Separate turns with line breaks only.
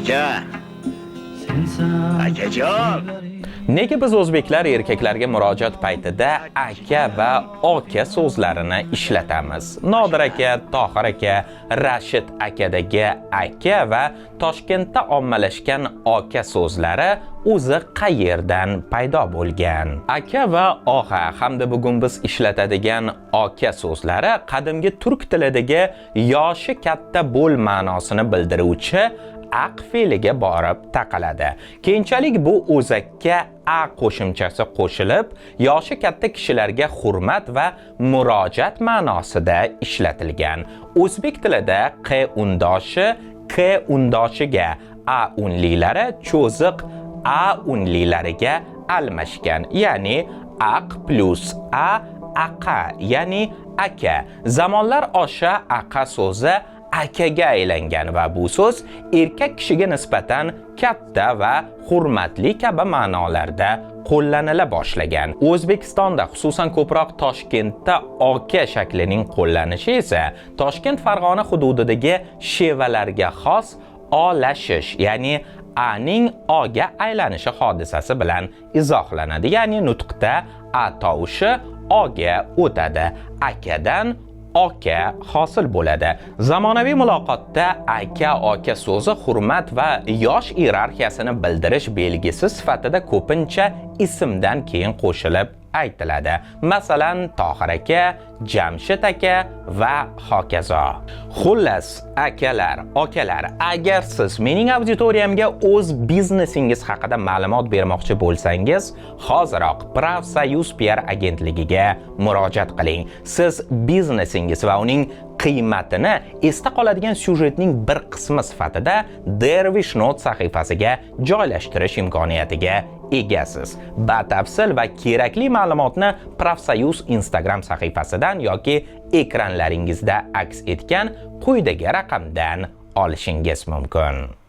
Aka. Akajon.
Nega biz o'zbeklar erkaklarga murojaat paytida aka va oka so'zlarini ishlatamiz? Nodir aka, Tohir aka, Rashid akadagi aka va Toshkentda ommalashgan oka so'zlari o'zi qayerdan paydo bo'lgan? Aka va og'a hamda bugun biz ishlatadigan oka so'zlari qadimgi turk tilidagi yoshi katta bo'l ma'nosini bildiruvchi aq fe'liga borib taqaladi. Keyinchalik bu o'zakka a qo'shimchasi qo'shilib, yoshi katta kishilarga hurmat va murojaat ma'nosida ishlatilgan. O'zbek tilida q undoshi k undoshiga, a unlilari cho'ziq a unlilariga almashgan. Ya'ni aq plus a aqa, ya'ni aka. Zamonlar osha aqa so'zi akaga aylangan va bu so'z erkak kishiga nisbatan katta va hurmatli kabi ma'nolarda qo'llanila boshlagan. O'zbekistonda, xususan ko'proq Toshkentda oka shaklining qo'llanishi esa Toshkent Farg'ona hududidagi shevalarga xos olashish, ya'ni aning oga aylanishi hodisasi bilan izohlanadi. Ya'ni nutqda a tovushi oga o'tadi. Akadan oka hosil bo'ladi. Zamonaviy muloqotda aka-oka so'zi hurmat va yosh iyerarxiyasini bildirish belgisi sifatida ko'pincha ismdan keyin qo'shilib aytiladi. Masalan, Tohir aka, Jamshid aka va hokazo. Xullas, akalar, okalar, agar siz mening auditoriyamga o'z biznesingiz haqida ma'lumot bermoqchi bo'lsangiz, hoziroq Pravsoyuz PR agentligiga murojaat qiling. Siz biznesingiz va uning qiymatini esda qoladigan syujetning bir qismi sifatida Dervish Note sahifasiga joylashtirish imkoniyatiga egasiz. Batafsil va kerakli ma'lumotni Pravsoyuz Instagram sahifasidan yoki ekranlaringizda aks etgan quyidagi raqamdan olishingiz mumkin.